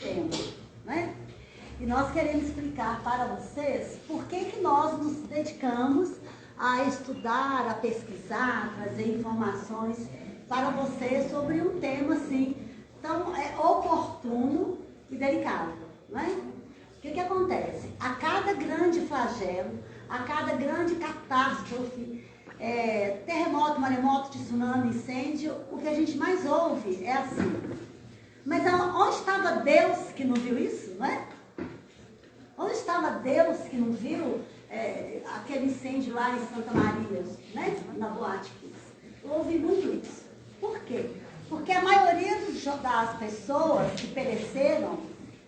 tema, né? E nós queremos explicar para vocês por que nós nos dedicamos a estudar, a pesquisar, trazer informações para vocês sobre um tema assim tão oportuno e delicado, né? O que acontece? A cada grande flagelo, a cada grande catástrofe, terremoto, maremoto, tsunami, incêndio, o que a gente mais ouve é assim: mas onde estava Deus que não viu isso, não é? Onde estava Deus que não viu aquele incêndio lá em Santa Maria, né? Na Boate Kiss? Eu ouvi muito isso. Por quê? Porque a maioria das pessoas que pereceram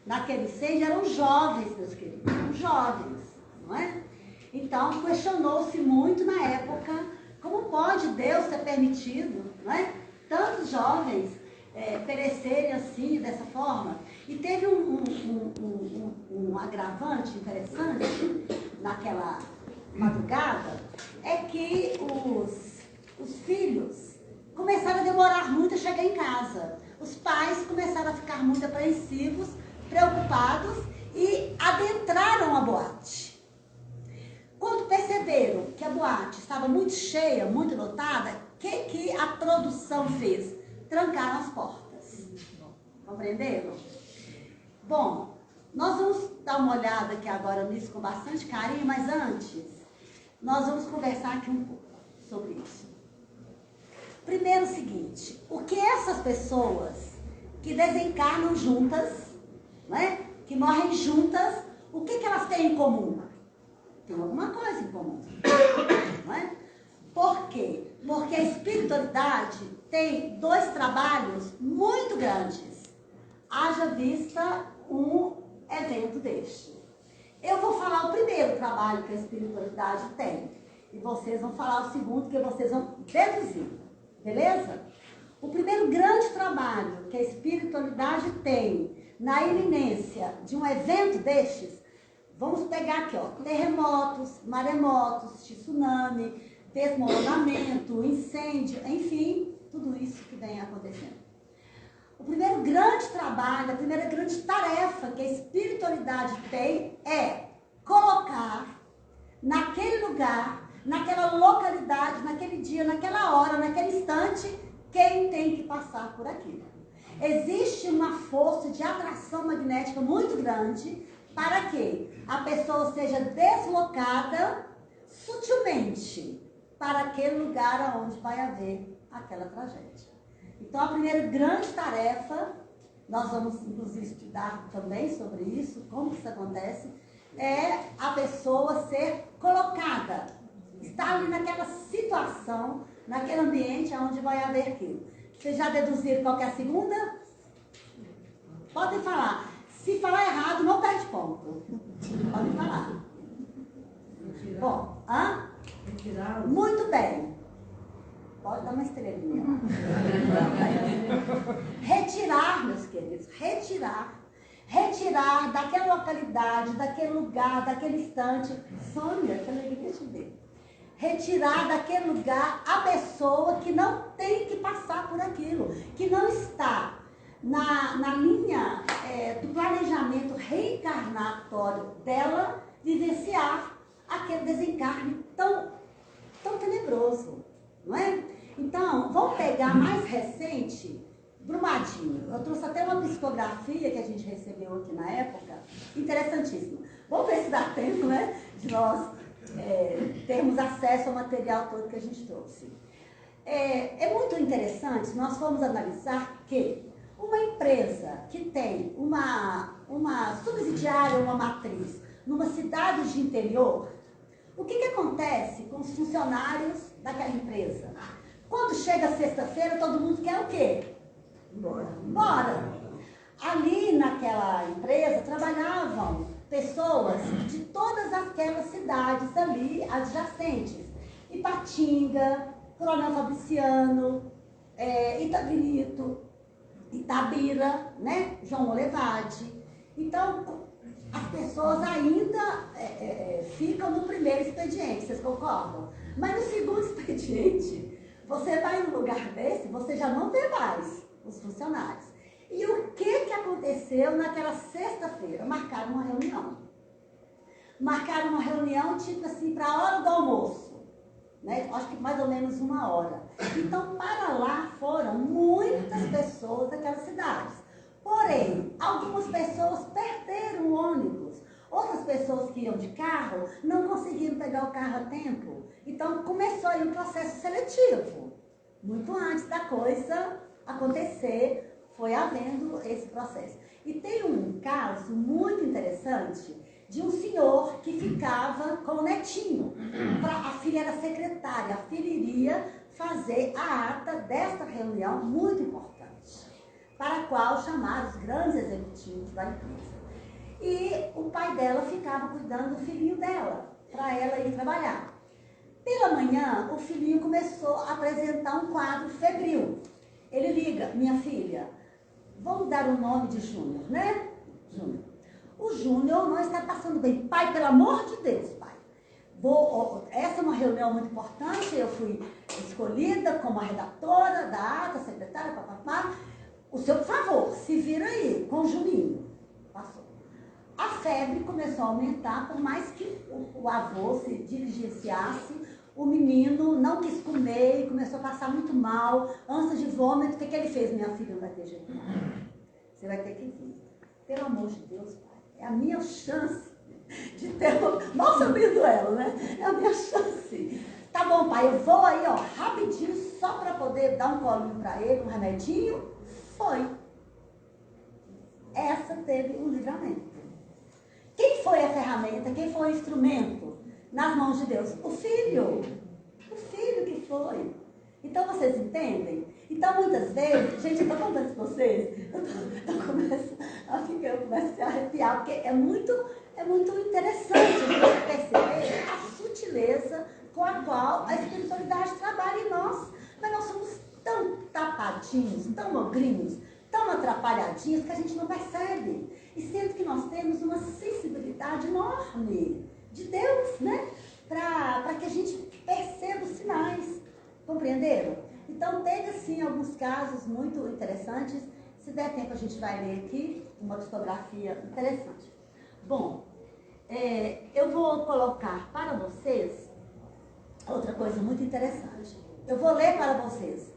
naquele incêndio eram jovens, meus queridos, eram jovens, não é? Então, questionou-se muito na época como pode Deus ter permitido, não é? Tantos jovens perecerem assim, dessa forma. E teve um agravante interessante naquela madrugada, é que os filhos começaram a demorar muito a chegar em casa. Os pais começaram a ficar muito apreensivos, preocupados e adentraram a boate. Quando perceberam que a boate estava muito cheia, muito lotada, o que a produção fez? Trancaram as portas. Compreenderam? Bom, nós vamos dar uma olhada aqui agora nisso com bastante carinho, mas antes, nós vamos conversar aqui um pouco sobre isso. Primeiro o seguinte: o que essas pessoas que desencarnam juntas, né, que morrem juntas, o que elas têm em comum? Tem alguma coisa em comum, não é? Por quê? Porque a espiritualidade tem dois trabalhos muito grandes. Haja vista um evento deste. Eu vou falar o primeiro trabalho que a espiritualidade tem. E vocês vão falar o segundo, que vocês vão deduzir. Beleza? O primeiro grande trabalho que a espiritualidade tem na iminência de um evento destes, vamos pegar aqui, ó, terremotos, maremotos, tsunami, desmoronamento, incêndio, enfim, tudo isso que vem acontecendo. O primeiro grande trabalho, a primeira grande tarefa que a espiritualidade tem é colocar naquele lugar, naquela localidade, naquele dia, naquela hora, naquele instante, quem tem que passar por aquilo. Existe uma força de atração magnética muito grande para que a pessoa seja deslocada sutilmente para aquele lugar onde vai haver aquela tragédia. Então, a primeira grande tarefa, nós vamos inclusive estudar também sobre isso, como isso acontece, é a pessoa ser colocada, estar ali naquela situação, naquele ambiente onde vai haver aquilo. Vocês já deduziram qual que é a segunda? Podem falar. Se falar errado, não perde ponto. Podem falar. Bom, muito bem. Pode dar uma estrelinha. Retirar, meus queridos, retirar daquela localidade, daquele lugar, daquele instante. Sônia, que alegria te ver. Retirar daquele lugar a pessoa que não tem que passar por aquilo, que não está na linha do planejamento reencarnatório dela, vivenciar aquele desencarne tão tenebroso, não é? Então, vamos pegar mais recente, Brumadinho. Eu trouxe até uma psicografia que a gente recebeu aqui na época, interessantíssima. Vamos ver se dá tempo, né, de nós termos acesso ao material todo que a gente trouxe. É muito interessante, nós fomos analisar que uma empresa que tem uma subsidiária, uma matriz, numa cidade de interior, o que acontece com os funcionários daquela empresa? Quando chega sexta-feira, todo mundo quer o quê? Embora. Ali naquela empresa trabalhavam pessoas de todas aquelas cidades ali adjacentes. Ipatinga, Coronel Fabriciano, Itabirito, Itabira, né? João Molevade. Então, as pessoas ainda ficam no primeiro expediente, vocês concordam? Mas no segundo expediente, você vai num lugar desse, você já não vê mais os funcionários. E o que aconteceu naquela sexta-feira? Marcaram uma reunião. Marcaram uma reunião, tipo assim, para a hora do almoço. Né? Acho que mais ou menos 1 hora. Então, para lá foram muitas pessoas daquelas cidades. Porém, algumas pessoas perderam o ônibus. Outras pessoas que iam de carro não conseguiram pegar o carro a tempo. Então, começou aí um processo seletivo. Muito antes da coisa acontecer, foi havendo esse processo. E tem um caso muito interessante de um senhor que ficava com o netinho. A filha era secretária, a filha iria fazer a ata desta reunião muito importante, para a qual chamaram os grandes executivos da empresa. E o pai dela ficava cuidando do filhinho dela, para ela ir trabalhar. Pela manhã, o filhinho começou a apresentar um quadro febril. Ele liga: minha filha, vamos dar o nome de Júnior, né? Júnior. O Júnior não está passando bem. Pai, pelo amor de Deus, pai. Essa é uma reunião muito importante, eu fui escolhida como a redatora da ata, secretária, papapá. O seu, por favor, se vira aí com o Juninho. Passou. A febre começou a aumentar, por mais que o avô se diligenciasse, o menino não quis comer e começou a passar muito mal, ânsia de vômito. O que ele fez? Minha filha, não vai ter jeito não. Você vai ter que vir. Pelo amor de Deus, pai. É a minha chance de ter... Mal sabendo ela, né? É a minha chance. Tá bom, pai, eu vou aí, ó, rapidinho, só para poder dar um colinho para ele, um remedinho. Foi. Essa teve um livramento. Quem foi a ferramenta? Quem foi o instrumento nas mãos de Deus? O filho. O filho que foi. Então, vocês entendem? Então, muitas vezes, gente, eu estou contando isso para vocês, eu começo a se arrepiar, porque é muito interessante você perceber a sutileza com a qual a espiritualidade trabalha em nós. Mas nós somos tão tapadinhos, tão ogrinhos, tão atrapalhadinhos que a gente não percebe. E sendo que nós temos uma sensibilidade enorme de Deus, né? Para que a gente perceba os sinais. Compreenderam? Então, teve, assim, alguns casos muito interessantes. Se der tempo, a gente vai ler aqui uma psicografia interessante. Bom, eu vou colocar para vocês outra coisa muito interessante. Eu vou ler para vocês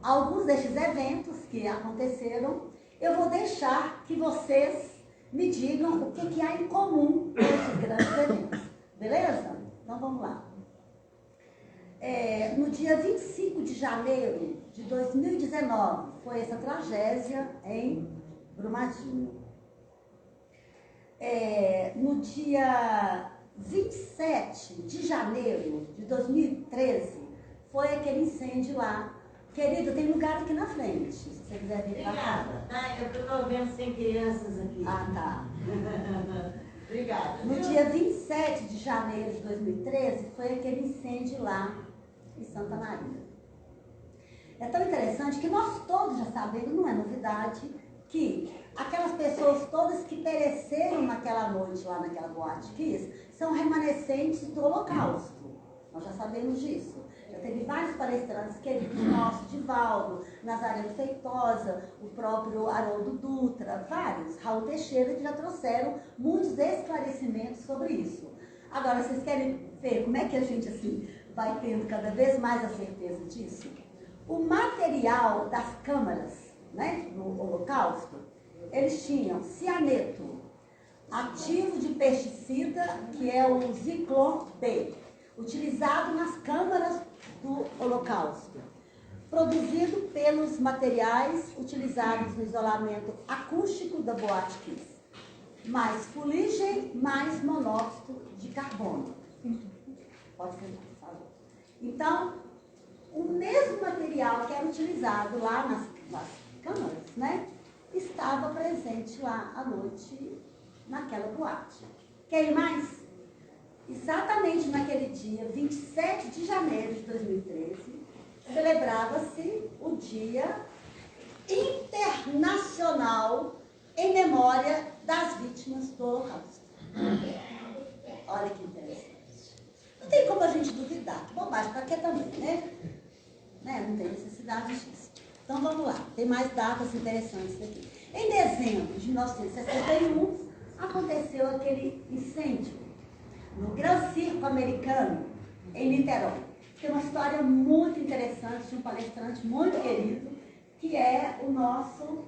alguns destes eventos que aconteceram. Eu vou deixar que vocês me digam o que há em comum nesses grandes eventos. Beleza? Então, vamos lá. No dia 25 de janeiro de 2019, foi essa tragédia em Brumadinho. No dia 27 de janeiro de 2013, foi aquele incêndio lá. Querido, tem lugar aqui na frente, se você quiser vir para cá. Eu estou vendo sem crianças aqui. Ah, tá. Obrigada. No dia 27 de janeiro de 2013, foi aquele incêndio lá em Santa Maria. É tão interessante que nós todos já sabemos, não é novidade, que aquelas pessoas todas que pereceram naquela noite lá naquela boate Kiss são remanescentes do Holocausto. Nós já sabemos disso. Já teve vários palestrantes queridos nossos, Divaldo, Nazareno Feitosa, o próprio Haroldo Dutra, vários, Raul Teixeira, que já trouxeram muitos esclarecimentos sobre isso. Agora, vocês querem ver como é que a gente assim vai tendo cada vez mais a certeza disso? O material das câmaras, né, no Holocausto, eles tinham cianeto, ativo de pesticida, que é o Zyklon B, utilizado nas câmaras do Holocausto, produzido pelos materiais utilizados no isolamento acústico da Boate Kiss, mais fuligem, mais monóxido de carbono. Pode ser, por favor. Então, o mesmo material que era utilizado lá nas câmaras, né, estava presente lá à noite naquela boate. Quem mais? Exatamente naquele dia, 27 de janeiro de 2013, celebrava-se o Dia Internacional em Memória das Vítimas do Holocausto. Olha que interessante. Não tem como a gente duvidar, que bobagem, para que também, né? Não tem necessidade disso. Então vamos lá, tem mais datas interessantes aqui. Em dezembro de 1961, aconteceu aquele incêndio no Gran Circo Americano, em Niterói. Tem uma história muito interessante de um palestrante muito querido, que é o nosso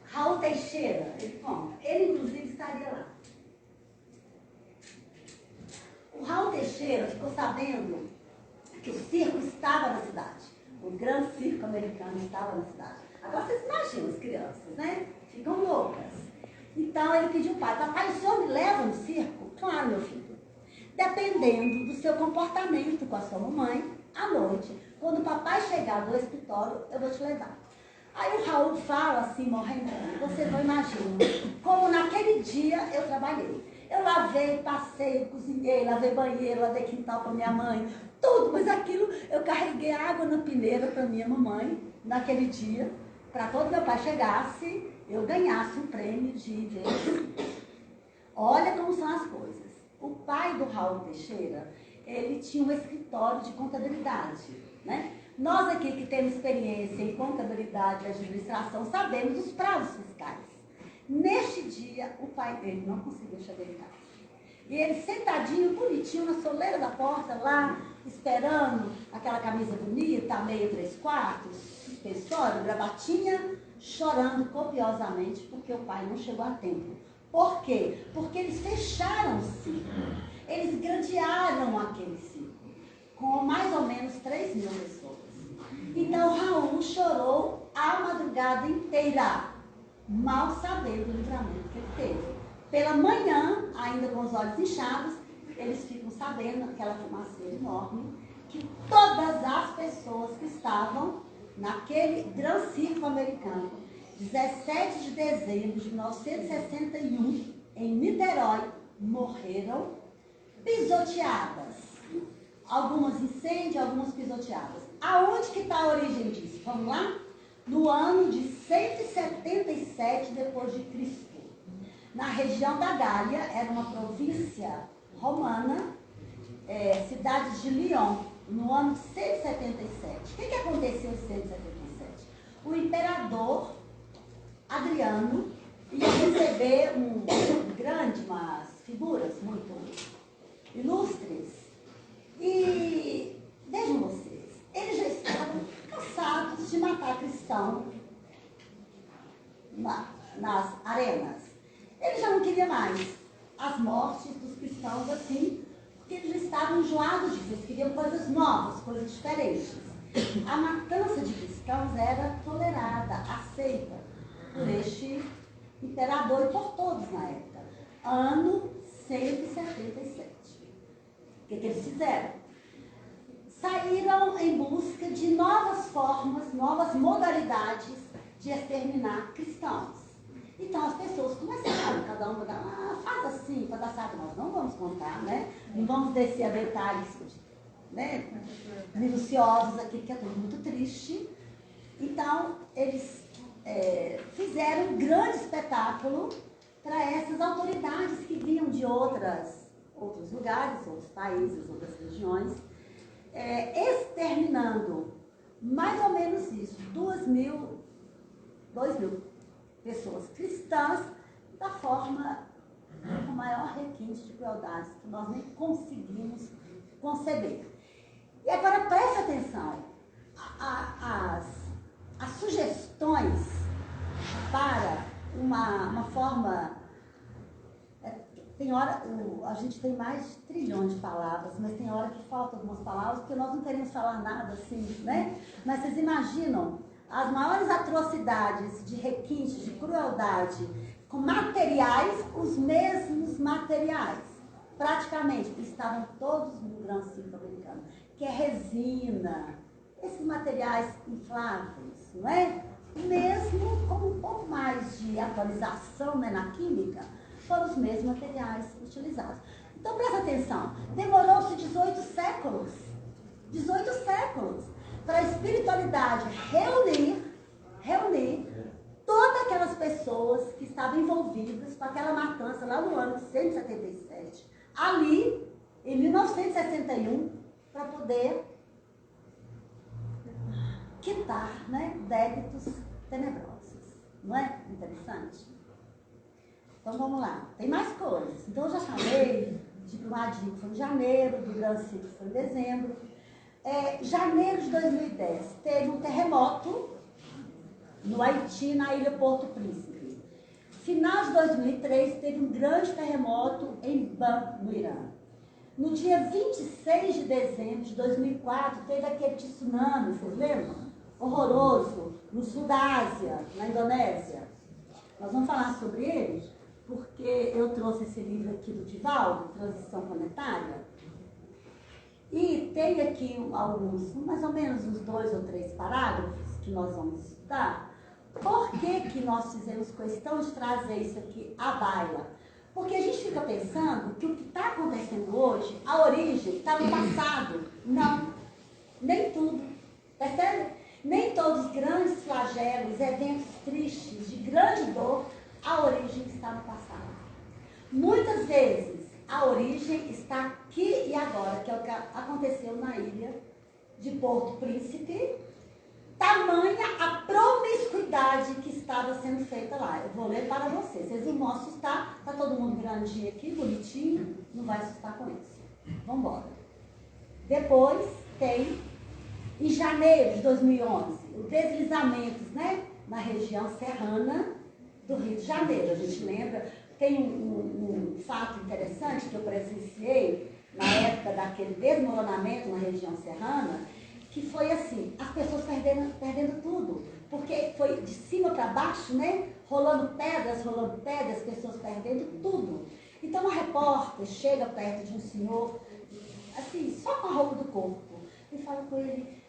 Raul Teixeira. Ele conta. Ele, inclusive, estaria lá. O Raul Teixeira ficou sabendo que o circo estava na cidade. O Gran Circo Americano estava na cidade. Agora vocês imaginam as crianças, né? Ficam loucas. Então ele pediu ao pai: papai, o senhor me leva no circo? Claro, meu filho. Dependendo do seu comportamento com a sua mamãe, à noite, quando o papai chegar do escritório, eu vou te levar. Aí o Raul fala assim, morrendo, vocês não imaginam, como naquele dia eu trabalhei. Eu lavei, passei, cozinhei, lavei banheiro, lavei quintal para minha mãe, tudo, mas aquilo, eu carreguei água na peneira para minha mamãe, naquele dia, para quando meu pai chegasse, eu ganhasse um prêmio de ver. Olha como são as coisas. O pai do Raul Teixeira, ele tinha um escritório de contabilidade, né? Nós aqui que temos experiência em contabilidade e administração, sabemos os prazos fiscais. Neste dia, o pai dele não conseguiu chegar em casa. E ele sentadinho, bonitinho, na soleira da porta, lá, esperando aquela camisa bonita, a meia 3/4, suspensório, gravatinha, chorando copiosamente porque o pai não chegou a tempo. Por quê? Porque eles fecharam o circo. Eles gradearam aquele circo com mais ou menos 3.000 pessoas. Então Raul chorou a madrugada inteira, mal sabendo do livramento que ele teve. Pela manhã, ainda com os olhos inchados, eles ficam sabendo, aquela fumaceira enorme, que todas as pessoas que estavam naquele Gran Circo Americano, 17 de dezembro de 1961, em Niterói, morreram pisoteadas. Algumas incêndio, algumas pisoteadas. Aonde que está a origem disso? Vamos lá? No ano de 177 depois de Cristo. Na região da Gália, era uma província romana, cidade de Lyon, no ano de 177. O que aconteceu em 177? O imperador Adriano ia receber umas figuras muito ilustres. E vejam vocês, eles já estavam cansados de matar cristão nas arenas. Eles já não queriam mais as mortes dos cristãos assim, porque eles já estavam enjoados disso, eles queriam coisas novas, coisas diferentes. A matança de cristãos era tolerada, aceita por este imperador e por todos na época. Ano 177. O que eles fizeram? Saíram em busca de novas formas, novas modalidades de exterminar cristãos. Então as pessoas começaram, cada uma faz assim, sabe, nós não vamos contar, né? Não vamos descer a detalhes, né, minuciosos aqui, que é tudo muito triste. Então eles fizeram um grande espetáculo para essas autoridades que vinham de outros lugares, outros países, outras regiões, exterminando mais ou menos isso, 2.000 pessoas cristãs, da forma com maior requinte de crueldade que nós nem conseguimos conceber. E agora preste atenção, as sugestões para uma forma. Tem hora, a gente tem mais de trilhões de palavras, mas tem hora que faltam algumas palavras, porque nós não queremos falar nada assim, né? Mas vocês imaginam as maiores atrocidades de requinte, de crueldade, com materiais, os mesmos materiais, praticamente, que estavam todos no Gran Circo Americano, que é resina, esses materiais infláveis, não é? Mesmo com um pouco mais de atualização, né, na química, foram os mesmos materiais utilizados. Então, presta atenção, demorou-se 18 séculos para a espiritualidade reunir todas aquelas pessoas que estavam envolvidas com aquela matança lá no ano de 177, ali, em 1961, para poder quitar, né, débitos tenebrosos. Não é interessante? Então vamos lá, tem mais coisas. Então eu já falei de Brumadinho, que foi em janeiro, do Grande Ciclo foi em dezembro. Janeiro de 2010, teve um terremoto no Haiti, na ilha Porto Príncipe. Final de 2003, teve um grande terremoto em Ban, no Irã. No dia 26 de dezembro de 2004, teve aquele tsunami, vocês lembram? Horroroso, no sul da Ásia, na Indonésia. Nós vamos falar sobre ele, porque eu trouxe esse livro aqui do Divaldo, Transição Planetária. E tem aqui alguns, mais ou menos uns 2 ou 3 parágrafos que nós vamos estudar. Por que nós fizemos questão de trazer isso aqui à baila? Porque a gente fica pensando que o que está acontecendo hoje, a origem está no passado. Não, nem tudo. Percebe? Nem todos os grandes flagelos, eventos tristes, de grande dor, a origem está no passado. Muitas vezes, a origem está aqui e agora, que é o que aconteceu na ilha de Porto Príncipe. Tamanha a promiscuidade que estava sendo feita lá. Eu vou ler para vocês. Vocês não vão assustar. Está todo mundo grandinho aqui, bonitinho. Não vai assustar com isso. Vamos embora. Depois tem, em janeiro de 2011, os deslizamentos, né, na região serrana do Rio de Janeiro. A gente lembra, tem um fato interessante que eu presenciei na época daquele desmoronamento na região serrana, que foi assim, as pessoas perdendo tudo, porque foi de cima para baixo, né, rolando pedras, as pessoas perdendo tudo. Então uma repórter chega perto de um senhor, assim, só com a roupa do corpo, e fala com ele,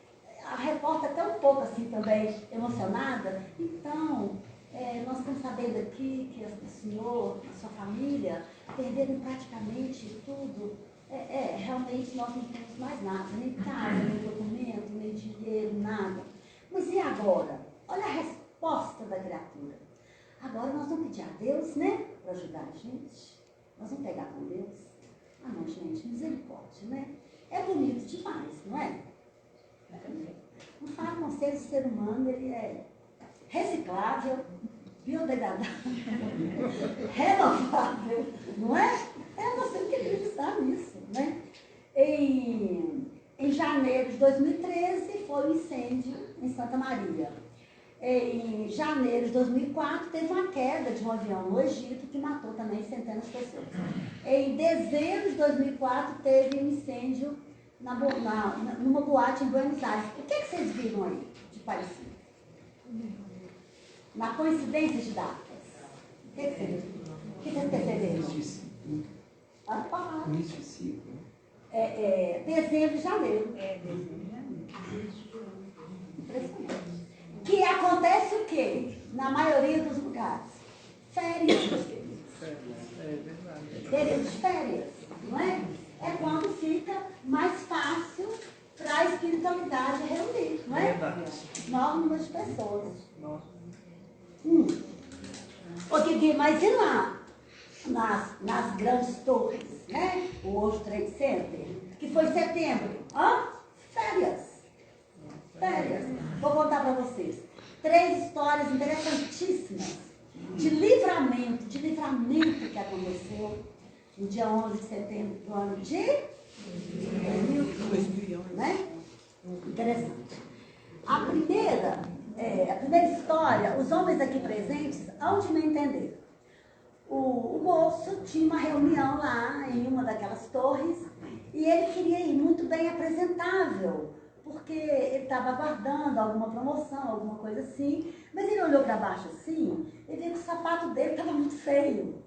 a repórter até um pouco assim também emocionada, então, nós estamos sabendo aqui que o senhor, a sua família, perderam praticamente tudo. Realmente nós não temos mais nada, nem casa, nem documento, nem dinheiro, nada. Mas e agora? Olha a resposta da criatura. Agora nós vamos pedir a Deus, né, para ajudar a gente. Nós vamos pegar com Deus. Ah não, gente, misericórdia, né? É bonito demais, não é? Não fala com ser o ser humano, ele é reciclável, biodegradável, renovável, não é? Nós temos que acreditar nisso, né? Em janeiro de 2013 foi um incêndio em Santa Maria. Em janeiro de 2004 teve uma queda de um avião no Egito que matou também centenas de pessoas. Em dezembro de 2004 teve um incêndio numa boate em Buenos Aires. O que vocês viram aí de parecido? Na coincidência de datas. O que vocês perceberam? Início de ciclo. Dezembro e janeiro. Dezembro e janeiro. Impressionante. Que acontece o quê? Na maioria dos lugares? Férias, meus queridos. Verdade. Período de férias, não é? É quando fica mais fácil para a espiritualidade reunir, não é? Verdade. Maior número de pessoas. Nossa. Mas e lá? Nas grandes torres, né? O World Trade Center, que foi em setembro. Férias. Vou contar para vocês 3 histórias interessantíssimas de livramento que aconteceu no dia 11 de setembro do ano de 2011, né? Interessante. A primeira história, os homens aqui presentes hão de me entender. O moço tinha uma reunião lá em uma daquelas torres e ele queria ir muito bem apresentável, porque ele estava aguardando alguma promoção, alguma coisa assim, mas ele olhou para baixo assim e viu que o sapato dele estava muito feio.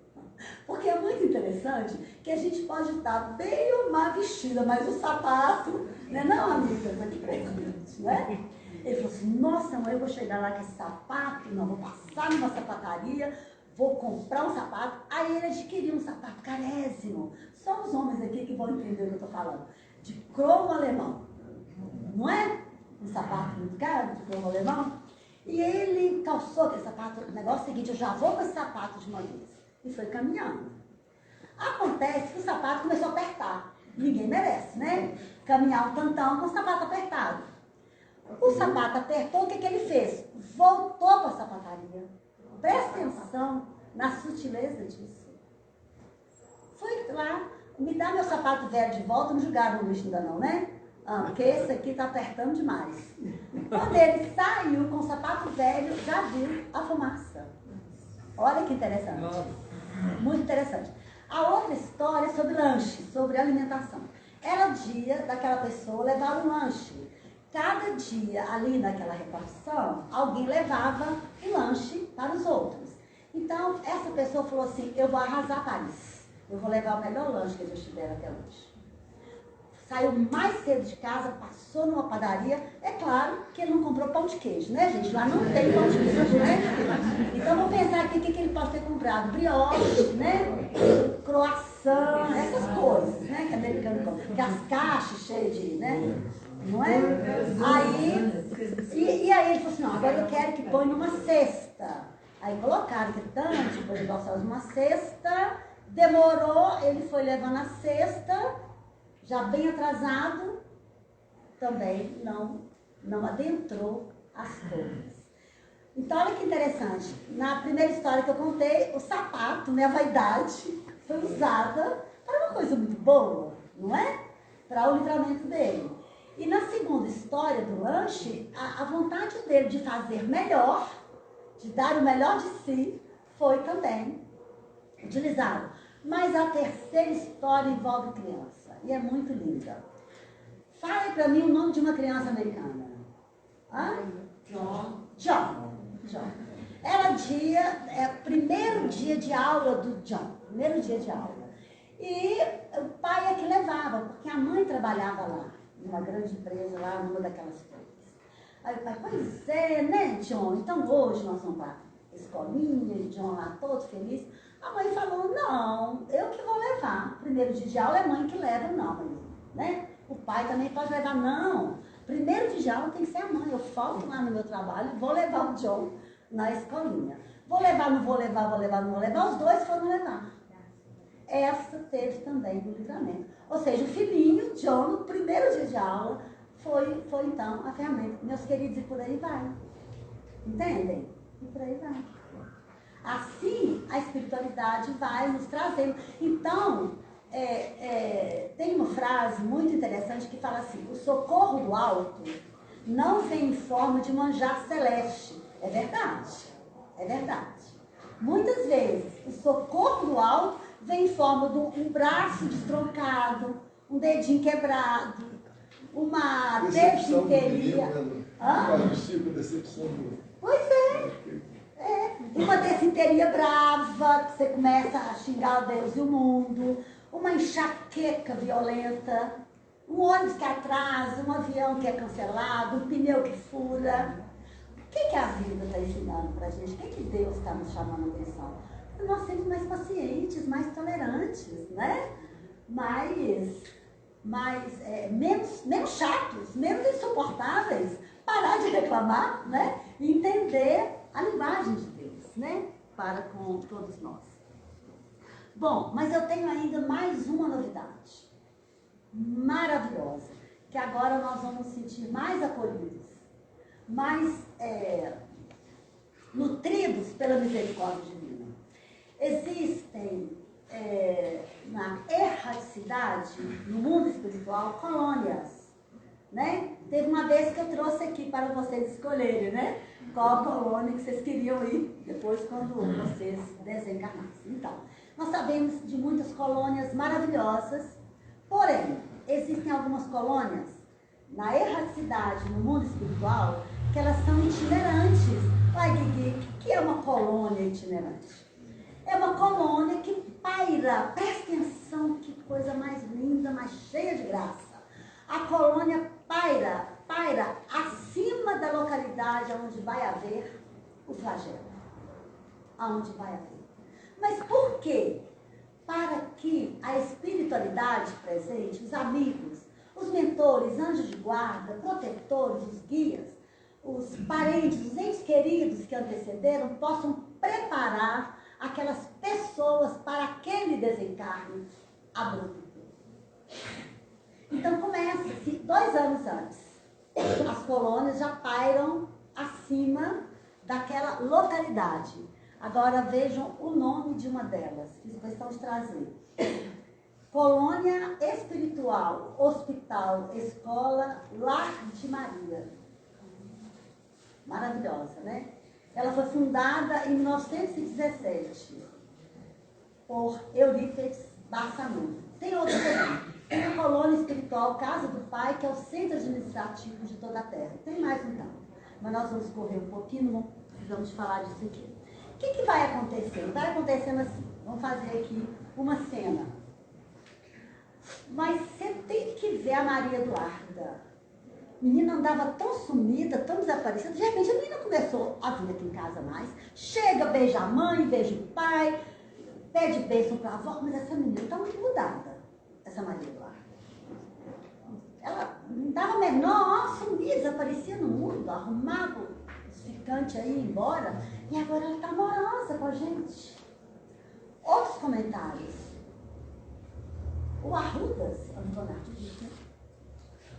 Porque é muito interessante que a gente pode estar bem ou mal vestida, mas o sapato, né, não, amigas aqui presentes, né? Ele falou assim, nossa mãe, eu vou chegar lá com esse sapato, não, vou passar numa sapataria, vou comprar um sapato. Aí ele adquiriu um sapato carésimo. Só os homens aqui que vão entender o que eu estou falando. De cromo alemão. Não é? Um sapato muito caro, de cromo alemão. E ele calçou aquele sapato. O negócio é o seguinte, eu já vou com esse sapato de uma vez. E foi caminhando. Acontece que o sapato começou a apertar. Ninguém merece, né? Caminhar um tantão com o sapato apertado. O sapato apertou, o que ele fez? Voltou para a sapataria. Presta atenção na sutileza disso. Fui lá, me dá meu sapato velho de volta, não julgaram o lixo ainda não, né? Porque esse aqui tá apertando demais. Quando ele saiu com o sapato velho, já viu a fumaça. Olha que interessante. Muito interessante. A outra história é sobre lanche, sobre alimentação. Era dia daquela pessoa levar um lanche. Cada dia, ali naquela repartição, alguém levava um lanche para os outros. Então, essa pessoa falou assim, eu vou arrasar Paris. Eu vou levar o melhor lanche que eles tiveram até hoje. Saiu mais cedo de casa, passou numa padaria. É claro que ele não comprou pão de queijo, né, gente? Lá não tem pão de queijo, né? Então, vamos pensar aqui o que ele pode ter comprado. Brioche, né? Croissant, essas coisas, né? Que americano come. Que as caixas cheias de, né? Não é? Aí, aí ele falou assim, não, agora eu quero que põe numa cesta. Aí colocaram que tanto, depois de botar uma cesta, demorou, ele foi levando a cesta, já bem atrasado, também não adentrou as torres. Então, olha que interessante. Na primeira história que eu contei, o sapato, né, a vaidade, foi usada para uma coisa muito boa, não é? Para o livramento dele. E na segunda história do lanche, a vontade dele de fazer melhor, de dar o melhor de si, foi também utilizado. Mas a terceira história envolve criança. E é muito linda. Fale para mim o nome de uma criança americana. Hã? John. Era primeiro dia de aula do John. Primeiro dia de aula. E o pai é que levava, porque a mãe trabalhava lá, numa grande empresa lá, numa daquelas coisas. Aí o pai, pois é, né, John? Então hoje nós vamos para a escolinha, e John lá todo feliz. A mãe falou, não, eu que vou levar. Primeiro dia de aula é mãe que leva, não, né? O pai também pode levar, não. Primeiro dia de aula tem que ser a mãe. Eu falto lá no meu trabalho, vou levar o John na escolinha. Vou levar, não vou levar, vou levar, não vou levar. Os dois foram levar. Essa teve também do livramento. Ou seja, o filhinho, John, no primeiro dia de aula, foi então a ferramenta. Meus queridos, e por aí vai. Entendem? E por aí vai. Assim, a espiritualidade vai nos trazendo. Então, tem uma frase muito interessante que fala assim, o socorro do alto não vem em forma de manjar celeste. É verdade. É verdade. Muitas vezes, o socorro do alto vem em forma de um braço destroncado, um dedinho quebrado, uma desinteria. Decepção do... Pois é. Uma desinteria brava, que você começa a xingar Deus e o mundo, uma enxaqueca violenta, um ônibus que atrasa, um avião que é cancelado, um pneu que fura. O que a vida está ensinando para a gente? O que Deus está nos chamando a atenção? Nós sermos mais pacientes, mais tolerantes, né? Menos chatos, menos insuportáveis, parar de reclamar, né? E entender a linguagem de Deus, né? Para com todos nós. Bom, mas eu tenho ainda mais uma novidade maravilhosa, que agora nós vamos nos sentir mais acolhidos, mais nutridos pela misericórdia divina. Existem na erraticidade, no mundo espiritual, colônias, né? Teve uma vez que eu trouxe aqui para vocês escolherem, né? Qual a colônia que vocês queriam ir depois quando vocês desencarnassem. Então, nós sabemos de muitas colônias maravilhosas, porém, existem algumas colônias na erraticidade, no mundo espiritual, que elas são itinerantes. Ai, Guigui, o que é uma colônia itinerante? É uma colônia que paira, presta atenção, que coisa mais linda, mais cheia de graça. A colônia paira acima da localidade onde vai haver o flagelo. Aonde vai haver. Mas por quê? Para que a espiritualidade presente, os amigos, os mentores, anjos de guarda, protetores, os guias, os parentes, os entes queridos que antecederam, possam preparar aquelas pessoas para aquele desencarne abrupto. Então começa-se 2 anos antes. As colônias já pairam acima daquela localidade. Agora vejam o nome de uma delas, fiz questão de trazer. Colônia Espiritual, Hospital, Escola, Lar de Maria. Maravilhosa, né? Ela foi fundada em 1917 por Eurípides Barçanufo. Tem outra também. Tem a Colônia Espiritual Casa do Pai, que é o centro administrativo de toda a Terra. Tem mais um tanto. Mas nós vamos correr um pouquinho, não precisamos falar disso aqui. O que vai acontecer? Vai acontecendo assim. Vamos fazer aqui uma cena. Mas você tem que ver a Maria Eduarda. A menina andava tão sumida, tão desaparecida. De repente a menina começou a vir aqui em casa mais. Chega, beija a mãe, beija o pai, pede bênção para a avó. Mas essa menina está muito mudada, essa Maria Eduarda. Ela estava menor, sumia, desaparecia no mundo, arrumava os ficantes aí, ia embora. E agora ela está amorosa com a gente. Outros comentários. O Arrudas, Antônio Arrudas, né?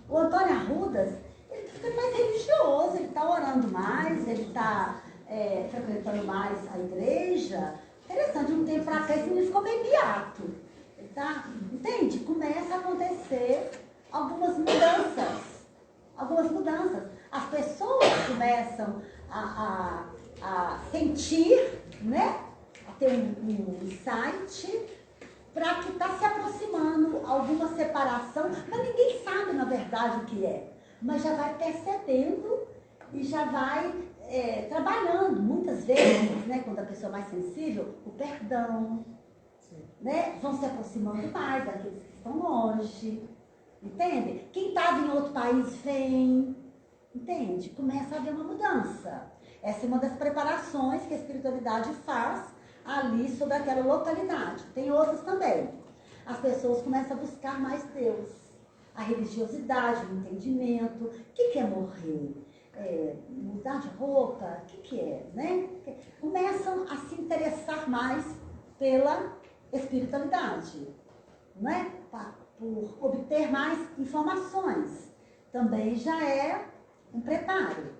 O Antônio Arrudas, ele está ficando mais religioso, ele está orando mais, ele está frequentando mais a igreja. Interessante, de um tempo para cá, esse menino ficou bem beato. Tá? Entende? Começa a acontecer algumas mudanças. Algumas mudanças. As pessoas começam a sentir, né? A ter um insight para que está se aproximando alguma separação, mas ninguém sabe na verdade o que é. Mas já vai percebendo e já vai trabalhando. Muitas vezes, né, quando a pessoa é mais sensível, o perdão, né, vão se aproximando mais daqueles que estão longe. Entende? Quem estava em outro país vem. Entende? Começa a haver uma mudança. Essa é uma das preparações que a espiritualidade faz ali sobre aquela localidade. Tem outras também. As pessoas começam a buscar mais Deus. A religiosidade, o entendimento. O que é morrer? Mudar de roupa? O que é? Né? Começam a se interessar mais pela espiritualidade. Não é? Por obter mais informações. Também já é um preparo.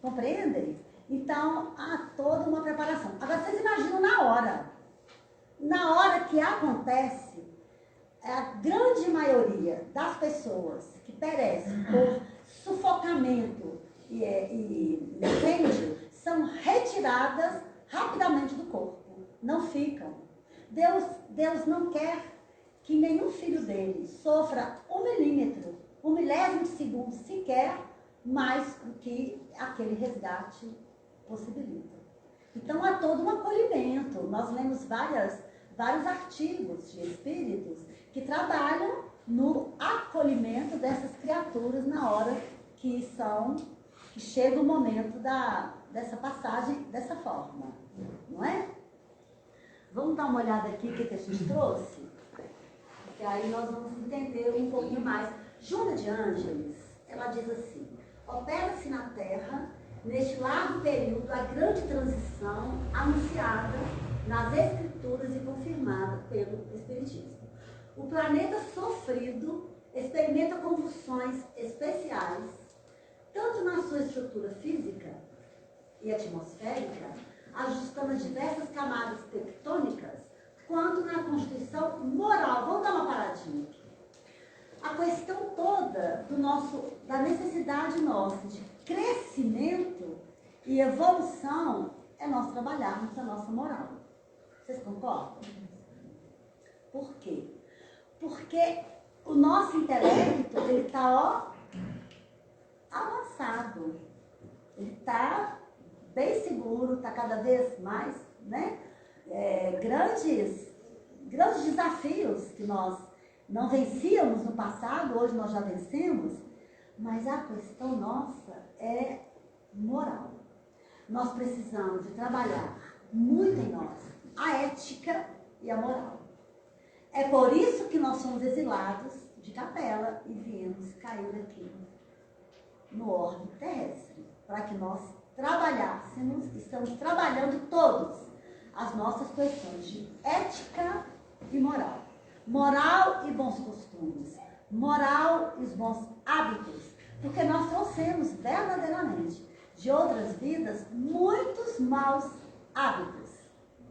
Compreendem? Então, há toda uma preparação. Agora, vocês imaginam na hora. Na hora que acontece, a grande maioria das pessoas que perecem por sufocamento e incêndio são retiradas rapidamente do corpo. Não ficam. Deus não quer que nenhum filho dele sofra 1 milímetro, 1/1000 de segundo sequer, mais do que aquele resgate possibilita. Então há todo um acolhimento. Nós lemos vários artigos de espíritos que trabalham no acolhimento dessas criaturas na hora que chega o momento dessa passagem dessa forma. Não é? Vamos dar uma olhada aqui o que a gente trouxe? Porque aí nós vamos entender um pouquinho mais. Joana de Ângeles, ela diz assim: opera-se na Terra, neste largo período, a grande transição anunciada nas Escrituras e confirmada pelo Espiritismo. O planeta sofrido experimenta convulsões especiais, tanto na sua estrutura física e atmosférica, ajustando as diversas camadas tectônicas, quanto na constituição moral. Vamos dar uma paradinha aqui. A questão toda da necessidade nossa de crescimento e evolução é nós trabalharmos a nossa moral. Vocês concordam? Por quê? Porque o nosso intelecto, ele está avançado. Ele está bem seguro, está cada vez mais, né? Grandes desafios que nós não vencíamos no passado, hoje nós já vencemos, mas a questão nossa é moral. Nós precisamos de trabalhar muito em nós a ética e a moral. É por isso que nós somos exilados de Capela e viemos cair aqui no orbe terrestre, para que nós trabalhássemos, estamos trabalhando todos as nossas questões de ética e moral. Moral e bons costumes, moral e os bons hábitos, porque nós trouxemos verdadeiramente de outras vidas muitos maus hábitos.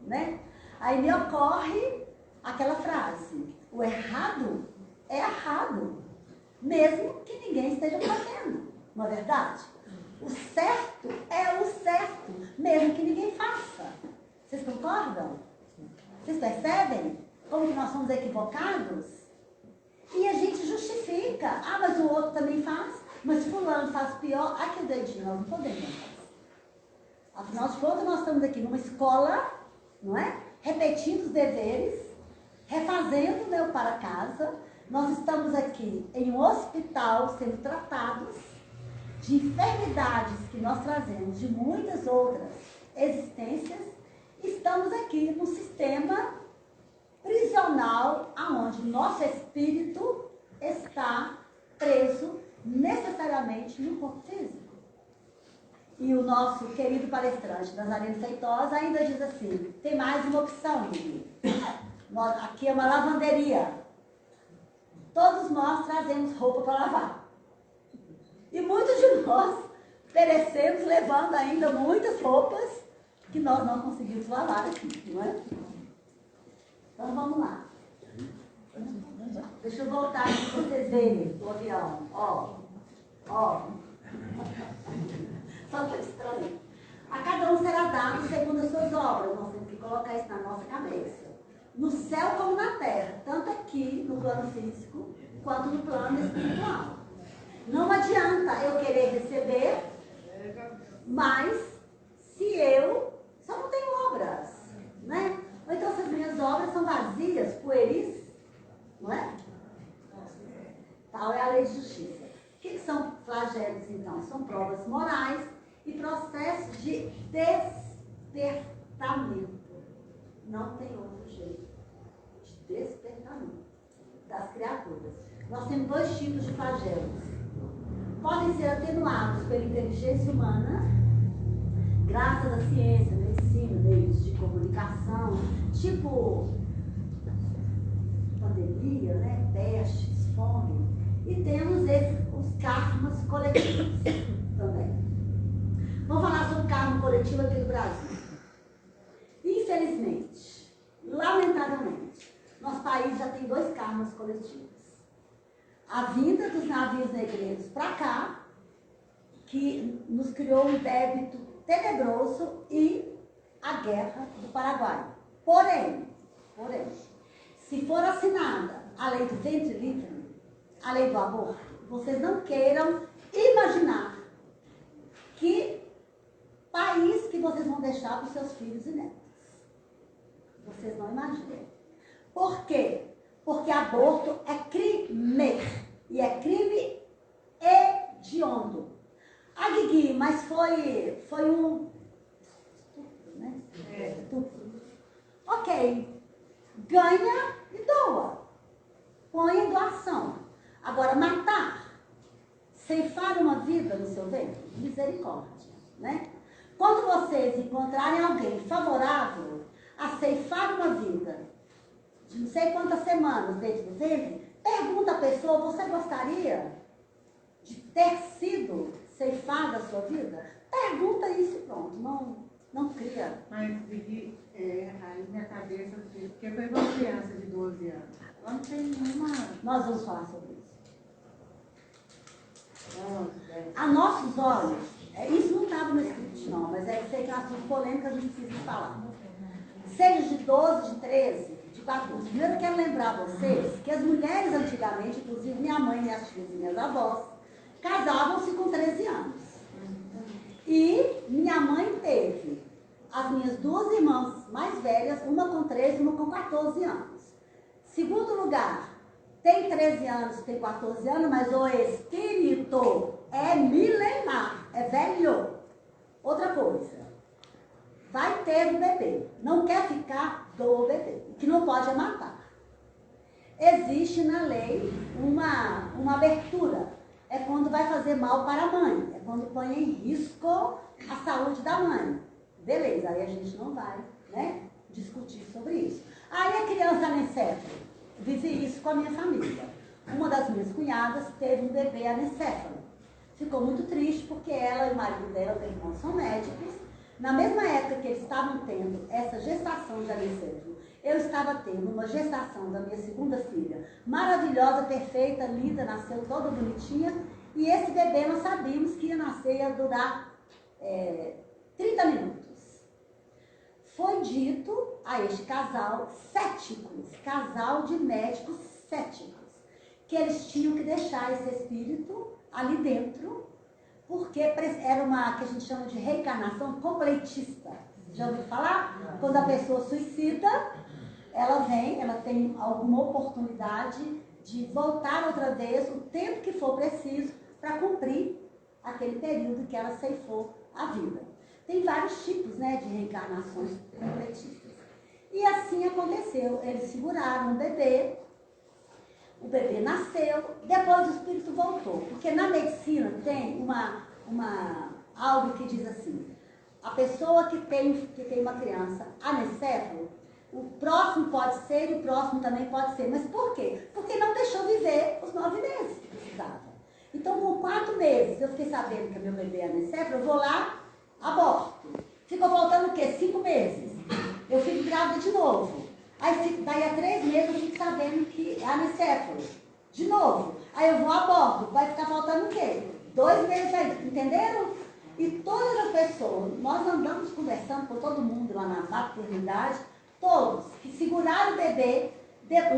né? Aí me ocorre aquela frase, o errado é errado, mesmo que ninguém esteja fazendo, não é verdade? O certo é o certo, mesmo que ninguém faça. Vocês concordam? Vocês percebem como que nós somos equivocados? E a gente justifica. Ah, mas o outro também faz. Mas fulano faz pior. Aqui o dedinho, nós não podemos fazer. Afinal de contas, nós estamos aqui numa escola, não é? Repetindo os deveres, refazendo o meu para casa. Nós estamos aqui em um hospital sendo tratados de enfermidades que nós trazemos de muitas outras existências. Estamos aqui num sistema prisional, aonde nosso espírito está preso necessariamente no corpo físico. E o nosso querido palestrante, Nazareno Feitosa, ainda diz assim, tem mais uma opção, Lili. Aqui é uma lavanderia. Todos nós trazemos roupa para lavar. E muitos de nós perecemos levando ainda muitas roupas que nós não conseguimos lavar aqui, não é? Então vamos lá. Deixa eu voltar aqui para vocês verem o avião. Ó. Só que é estranho. A cada um será dado segundo as suas obras. Nós temos que colocar isso na nossa cabeça. No céu como na terra. Tanto aqui no plano físico, quanto no plano espiritual. Não adianta eu querer receber, mas se eu só não tenho obras, né? Ou então se as minhas obras são vazias, pueris, não é? Tal é a lei de justiça. O que são flagelos, então? São provas morais e processos de despertamento. Não tem outro jeito. De despertamento das criaturas. Nós temos dois tipos de flagelos. Podem ser atenuados pela inteligência humana, graças à ciência, medicina, meios de comunicação, tipo pandemia, né? Pestes, fome. E temos os karmas coletivos também. Vamos falar sobre o karma coletivo aqui do Brasil. Infelizmente, lamentavelmente, nosso país já tem dois karmas coletivos. A vinda dos navios negreiros para cá, que nos criou um débito tenebroso, e a guerra do Paraguai. Porém, se for assinada a lei do ventre livre, a lei do aborto, vocês não queiram imaginar que país que vocês vão deixar para os seus filhos e netos. Vocês não imaginam. Por quê? Porque aborto é crime. E é crime hediondo. Ah, Guigui, mas foi um estupro, né? Estupro. Ok. Ganha e doa. Põe em doação. Agora, matar, ceifar uma vida no seu ventre, misericórdia, né? Quando vocês encontrarem alguém favorável a ceifar uma vida de não sei quantas semanas dentro do ventre, pergunta à pessoa, você gostaria de ter sido ceifada a sua vida? Pergunta isso e pronto, não cria. Mas, Vivi, aí minha cabeça, porque foi uma criança de 12 anos. Ela não tem nenhuma... Nós vamos falar sobre isso. A nossos olhos, isso não estava no script não, mas eu sei que é um assunto polêmico, a gente precisa falar. Seja de 12, de 13, de 14. Primeiro eu quero lembrar a vocês que as mulheres antigamente, inclusive minha mãe, minhas tias e minhas avós, casavam-se com 13 anos. E minha mãe teve as minhas duas irmãs mais velhas, uma com 13 e uma com 14 anos. Segundo lugar, tem 13 anos, tem 14 anos, mas o espírito é milenar, é velho. Outra coisa, vai ter um bebê, não quer ficar do bebê, o que não pode é matar. Existe na lei uma abertura, é quando vai fazer mal para a mãe, é quando põe em risco a saúde da mãe. Beleza, aí a gente não vai, né, discutir sobre isso. Aí a criança anencefalo, vivi isso com a minha família. Uma das minhas cunhadas teve um bebê anencefalo. Ficou muito triste porque ela e o marido dela, meu irmão, são médicos, Na mesma época que eles estavam tendo essa gestação de anicéfalo, eu estava tendo uma gestação da minha segunda filha, maravilhosa, perfeita, linda, nasceu toda bonitinha, e esse bebê nós sabíamos que ia nascer, ia durar 30 minutos. Foi dito a este casal, céticos, casal de médicos céticos, que eles tinham que deixar esse espírito ali dentro, porque era uma, que a gente chama de reencarnação completista. Já ouviu falar? Quando a pessoa suicida, ela vem, ela tem alguma oportunidade de voltar outra vez o tempo que for preciso para cumprir aquele período que ela ceifou a vida. Tem vários tipos, né, de reencarnações completistas. E assim aconteceu. Eles seguraram o bebê nasceu, depois o espírito voltou. Porque na medicina tem algo que diz assim, a pessoa que tem uma criança anicéfalo, o próximo pode ser e o próximo também pode ser. Mas por quê? Porque não deixou viver os 9 meses que precisava. Então, com 4 meses, eu fiquei sabendo que meu bebê é anicéfalo, eu vou lá, aborto. Ficou faltando o quê? 5 meses. Eu fico grávida de novo. Aí, daí a 3 meses, eu fico sabendo que é anicéfalo. De novo. Aí eu vou aborto. Vai ficar faltando o quê? 2 meses aí. Entenderam? E todas as pessoas, nós andamos conversando com todo mundo lá na maternidade, todos que seguraram o bebê,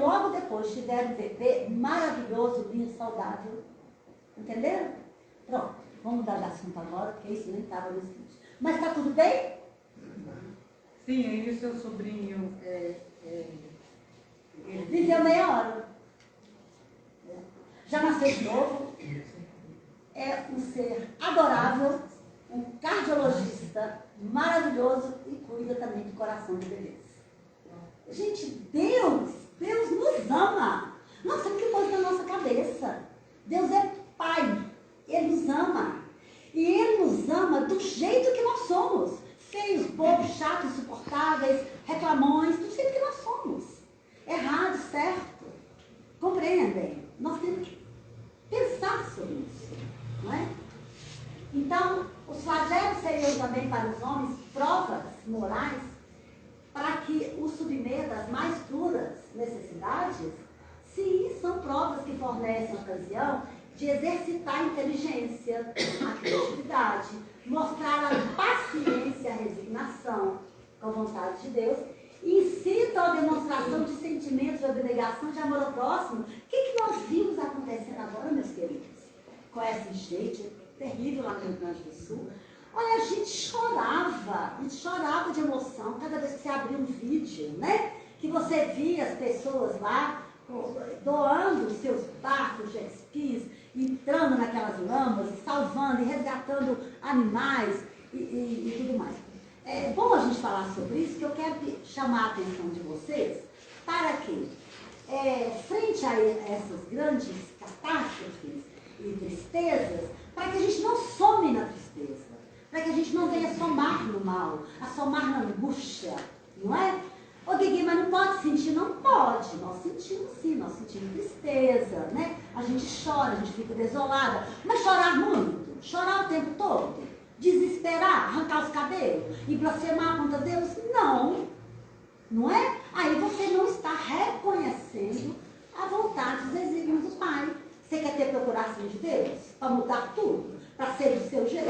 logo depois tiveram um bebê maravilhoso, lindo, saudável. Entenderam? Pronto, vamos mudar de assunto agora, porque isso nem estava no sítio. Mas está tudo bem? Sim, aí o seu sobrinho viveu meia hora. Já nasceu de novo. É um ser adorável, um cardiologista maravilhoso e cuida também do coração de bebês. Gente, Deus nos ama. Nossa, que coisa na nossa cabeça. Deus é Pai, Ele nos ama. E Ele nos ama do jeito que nós somos. Feios, bobos, chatos, insuportáveis, reclamões, do jeito que nós somos. Errado, certo. Compreendem? Nós temos que pensar sobre isso, não é? Então, os flagelos seriam também para os homens provas morais para que os submeta às mais duras necessidades. Sim, são provas que fornecem ocasião de exercitar a inteligência, a criatividade, mostrar a paciência, a resignação com a vontade de Deus, e incitam a demonstração de sentimentos de abnegação, de amor ao próximo. O que nós vimos acontecendo agora, meus queridos? Com essa enchente terrível lá no Rio Grande do Sul. Olha, a gente chorava de emoção cada vez que você abria um vídeo, né? Que você via as pessoas lá doando os seus barcos, jet skis, entrando naquelas lamas, salvando e resgatando animais e tudo mais. É bom a gente falar sobre isso, que eu quero chamar a atenção de vocês para que, frente a essas grandes catástrofes e tristezas, para que a gente não some na tristeza, para que a gente não venha somar no mal, a somar na angústia, não é? Ô Guigui, mas não pode sentir? Não pode. Nós sentimos sim, nós sentimos tristeza, né? A gente chora, a gente fica desolada. Mas chorar muito? Chorar o tempo todo? Desesperar? Arrancar os cabelos? E blasfemar contra Deus? Não. Não é? Aí você não está reconhecendo a vontade dos desígnios do Pai. Você quer ter procuração de Deus? Para mudar tudo? Para ser do seu jeito?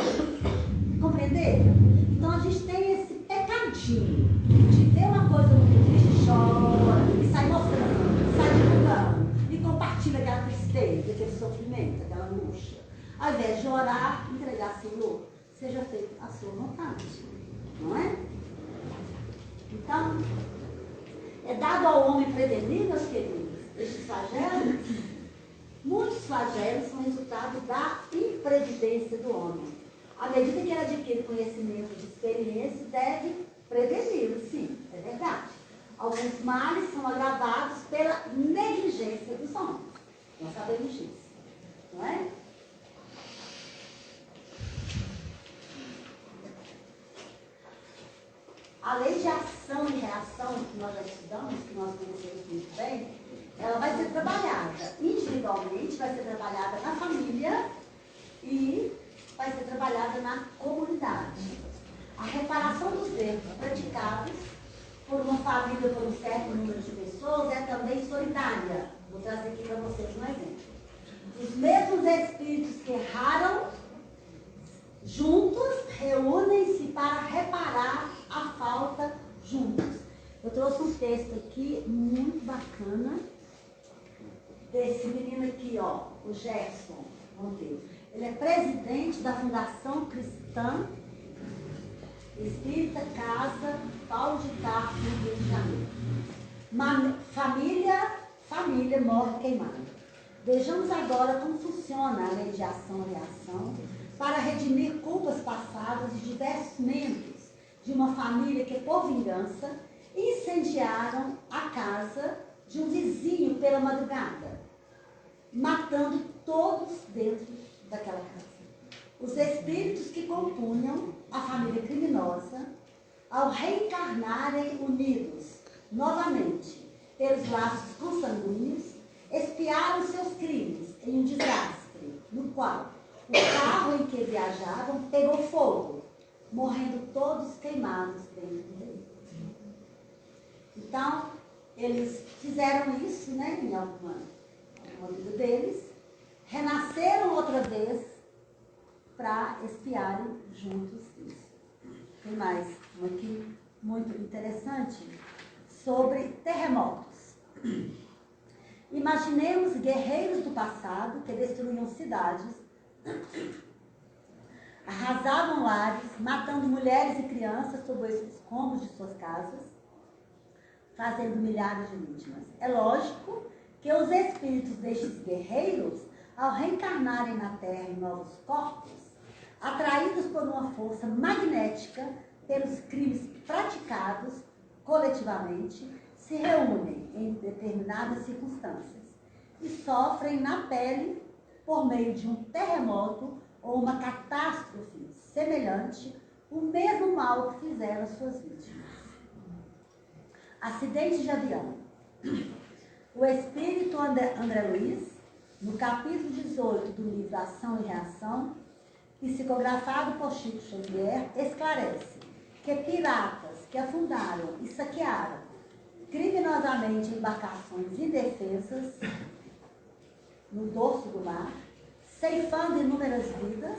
Compreenderam? Então a gente tem esse pecadinho de ver uma coisa muito triste, chora, e sai mostrando, sai divulgando, e compartilha aquela tristeza, aquele sofrimento, aquela angústia. Ao invés de orar, entregar, Senhor, seja feita a sua vontade. Não é? Então, é dado ao homem prevenir, meus queridos, estes flagelos. Muitos flagelos são resultado da imprevidência do homem. À medida que ele adquire conhecimento de experiência, deve preveni-lo, sim, é verdade. Alguns males são agravados pela negligência dos homens. Nós sabemos disso, não é? A lei de ação e reação que nós já estudamos, que nós conhecemos muito bem, ela vai ser trabalhada individualmente, vai ser trabalhada na família e vai ser trabalhada na comunidade. A A reparação dos erros praticados por uma família, por um certo número de pessoas, é também solidária. Vou trazer aqui para vocês um exemplo. Os mesmos espíritos que erraram, juntos, reúnem-se para reparar a falta juntos. Eu trouxe um texto aqui muito bacana, desse menino aqui, ó, o Gerson Monteiro. Ele é presidente da Fundação Cristã Espírita Casa Paulo de Tarso, no Rio de Janeiro. Família morre queimada. Vejamos agora como funciona a mediação e reação para redimir culpas passadas de diversos membros de uma família que, por vingança, incendiaram a casa de um vizinho pela madrugada, matando todos dentro daquela casa. Os espíritos que compunham a família criminosa, ao reencarnarem unidos novamente pelos laços consanguíneos, expiaram seus crimes em um desastre, no qual o carro em que viajavam pegou fogo, morrendo todos queimados dentro dele. Então, eles fizeram isso, né, em alguma vida deles, renasceram outra vez para expiarem juntos isso. Tem mais um aqui muito interessante sobre terremotos. Imaginemos guerreiros do passado que destruíam cidades, arrasavam lares, matando mulheres e crianças sob os escombros de suas casas, fazendo milhares de vítimas. É lógico que os espíritos destes guerreiros, ao reencarnarem na Terra em novos corpos, atraídos por uma força magnética pelos crimes praticados coletivamente, se reúnem em determinadas circunstâncias e sofrem na pele, por meio de um terremoto ou uma catástrofe semelhante, o mesmo mal que fizeram às suas vítimas. Acidente de avião. O espírito André Luiz, no capítulo 18 do livro Ação e Reação, psicografado por Chico Xavier, esclarece que piratas que afundaram e saquearam criminosamente embarcações indefesas no dorso do mar, ceifando inúmeras vidas,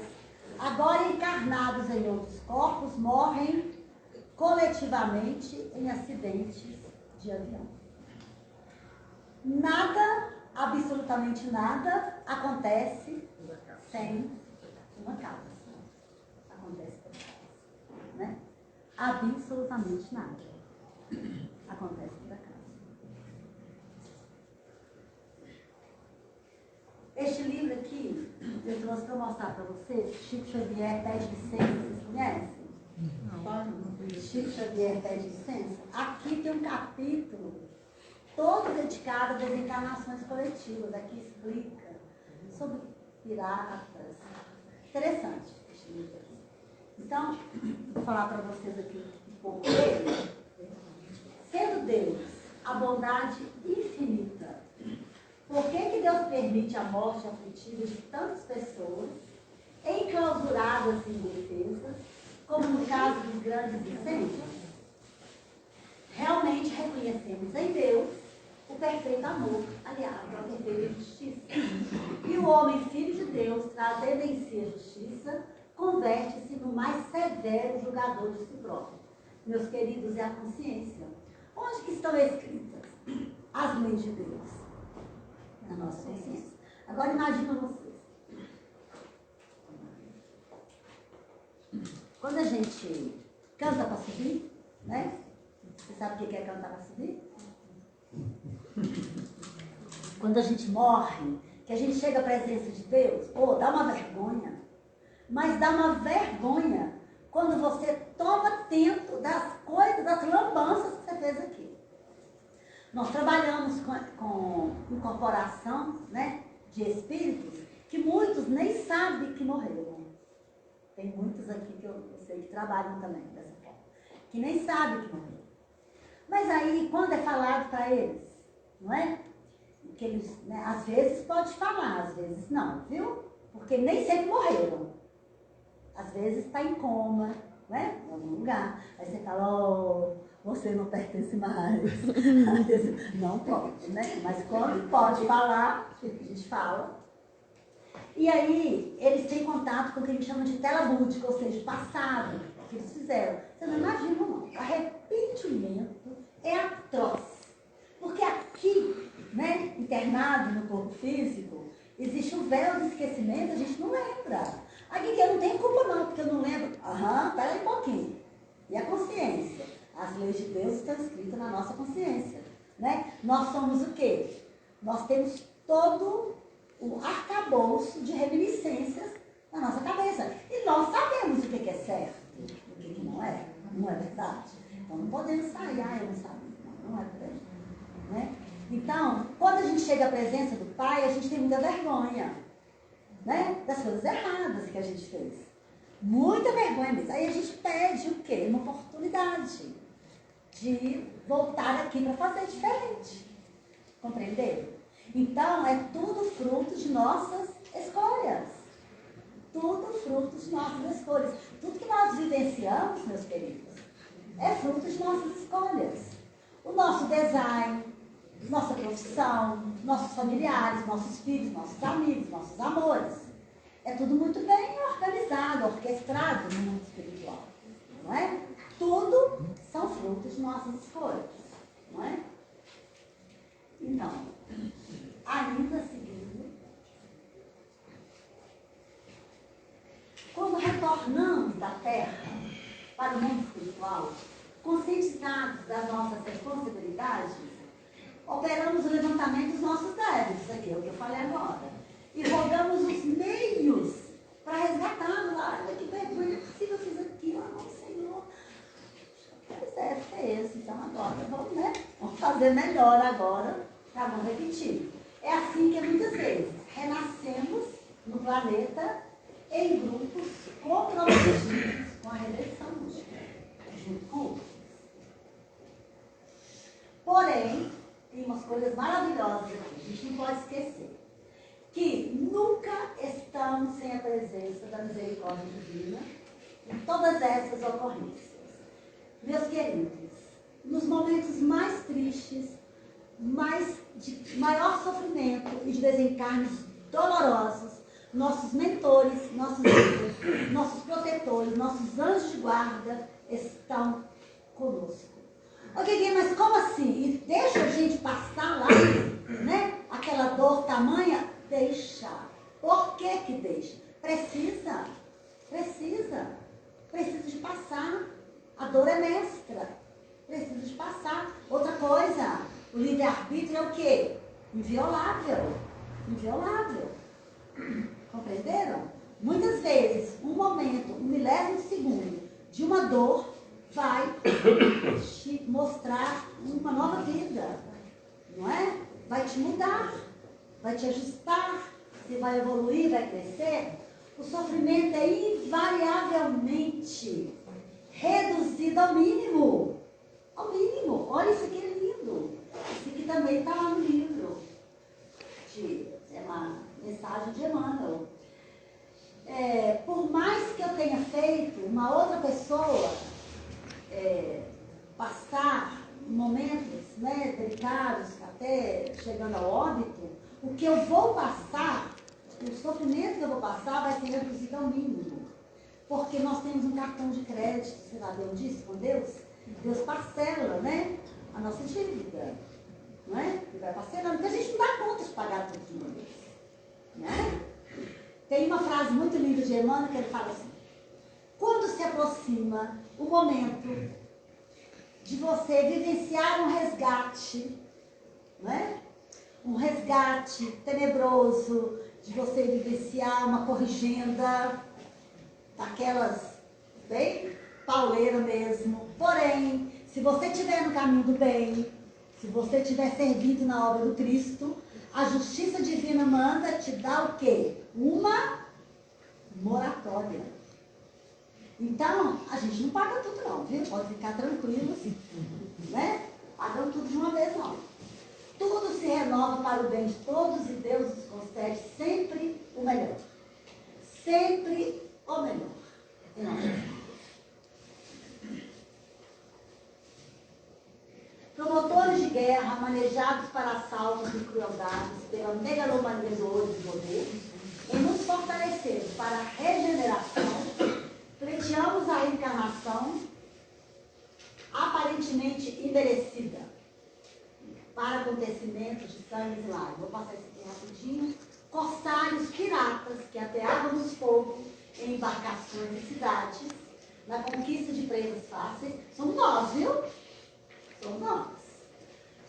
agora encarnados em outros corpos, morrem coletivamente em acidentes de avião. Nada, absolutamente nada, acontece sem uma causa. Acontece por causa, né? Absolutamente nada acontece por acaso. Este livro aqui, eu trouxe para mostrar para vocês, Chico Xavier Pede Licença, vocês conhecem? Não. Chico Xavier Pede Licença. Aqui tem um capítulo todo dedicado a desencarnações coletivas. Aqui explica sobre piratas. Interessante este livro aqui. Então, vou falar para vocês aqui um pouco dele. Sendo Deus a bondade infinita, por que Deus permite a morte aflitiva de tantas pessoas, enclausuradas e indefesas, como no caso dos grandes incêndios? Realmente reconhecemos em Deus o perfeito amor, aliado à perfeita justiça. E o homem, filho de Deus, trazendo em si a justiça, converte-se no mais severo julgador de si próprio. Meus queridos, é a consciência. Onde que estão escritas as leis de Deus? Na nossa consciência. Agora imagina vocês. Quando a gente canta para subir, né? Você sabe o que é cantar para subir? Quando a gente morre, que a gente chega à presença de Deus, dá uma vergonha. Mas dá uma vergonha quando você toma tempo das coisas, das lambanças que você fez aqui. Nós trabalhamos com incorporação, né, de espíritos que muitos nem sabem que morreram. Tem muitos aqui que eu sei que trabalham também dessa forma, que nem sabem que morreram. Mas aí, quando é falado para eles, não é? Que eles, né, às vezes pode falar, às vezes não, viu? Porque nem sempre morreram. Às vezes está em coma, né? Em algum lugar. Aí você fala, oh, você não pertence mais. Não pode, né? Mas quando pode falar, a gente fala. E aí, eles têm contato com o que a gente chama de tela búdica, ou seja, passado, que eles fizeram. Você não imagina, não. O arrependimento é atroz. Porque aqui, né, internado no corpo físico, existe um véu de esquecimento, a gente não lembra. Aqui que eu não tenho culpa não, porque eu não lembro. Pera aí um pouquinho. E a consciência? As leis de Deus estão escritas na nossa consciência, né? Nós somos o quê? Nós temos todo o arcabouço de reminiscências na nossa cabeça. E nós sabemos o que é certo e o que não é. Não é verdade? Então não podemos sair, eu não sabia. Não é verdade. Né? Então, quando a gente chega à presença do Pai, a gente tem muita vergonha, né? Das coisas erradas que a gente fez. Muita vergonha mesmo. Aí a gente pede o quê? Uma oportunidade de voltar aqui para fazer diferente. Compreenderam? Então, é tudo fruto de nossas escolhas. Tudo fruto de nossas escolhas. Tudo que nós vivenciamos, meus queridos, é fruto de nossas escolhas. O nosso design, nossa profissão, nossos familiares, nossos filhos, nossos amigos, nossos amores. É tudo muito bem organizado, orquestrado no mundo espiritual. Não é? Tudo são frutos de nossas escolhas. Não é? Então, ainda seguindo, quando retornamos da Terra para o mundo espiritual, conscientizados das nossas responsabilidades, operamos o levantamento dos nossos débitos, aqui é o que eu falei agora, e rogamos os meios para resgatá-los. Olha que vergonha, se eu fiz aqui, não, Senhor. Pois é esse, então agora vamos, né? Vamos fazer melhor agora, para não repetir. É assim que muitas vezes renascemos no planeta em grupos comprometidos com a redenção junto com outros. Porém, tem umas coisas maravilhosas aqui, a gente não pode esquecer. Que nunca estamos sem a presença da misericórdia divina em todas essas ocorrências. Meus queridos, nos momentos mais tristes, de maior sofrimento e de desencarnes dolorosos, nossos mentores, nossos guias, nossos protetores, nossos anjos de guarda estão conosco. Ok, mas como assim? E deixa a gente passar lá, né? Aquela dor tamanha? Deixa. Por que que deixa? Precisa de passar. A dor é mestra. Precisa de passar. Outra coisa, o livre-arbítrio é o quê? Inviolável. Compreenderam? Muitas vezes, um momento, um milésimo de segundo de uma dor vai te mostrar uma nova vida, não é? Vai te mudar, vai te ajustar, você vai evoluir, vai crescer. O sofrimento é invariavelmente reduzido ao mínimo. Ao mínimo. Olha, isso aqui é lindo. Isso aqui também está lá no livro. É uma mensagem de Emmanuel. Por mais que eu tenha feito uma outra pessoa passar momentos, né, delicados, até chegando ao óbito, o que eu vou passar, o sofrimento que eu vou passar vai ser reduzido ao mínimo. Porque nós temos um cartão de crédito, sei lá, Deus disse com Deus, Deus parcela, né, a nossa dívida, não é? Ele vai parcelando, porque a gente não dá conta de pagar tudo de uma vez, né? Tem uma frase muito linda de Emmanuel que ele fala assim: quando se aproxima o momento de você vivenciar um resgate, não é? Um resgate tenebroso, de você vivenciar uma corrigenda, daquelas bem pauleira mesmo. Porém, se você estiver no caminho do bem, se você estiver servindo na obra do Cristo, a justiça divina manda te dar o quê? Uma moratória. Então, a gente não paga tudo não, viu? Pode ficar tranquilo, né? Pagam tudo de uma vez não. Tudo se renova para o bem de todos e Deus nos concede sempre o melhor. Sempre o melhor. promotores de guerra, manejados para assaltos e crueldades pela megalomania do ouro e do poder, em nos fortalecer para a regeneração, pleiteamos a reencarnação aparentemente imerecida para acontecimentos de sangue e lágrimas. Vou passar isso aqui rapidinho. Corsários piratas que ateavam nos fogo em embarcações e cidades, na conquista de presas fáceis, somos nós, viu? Somos nós.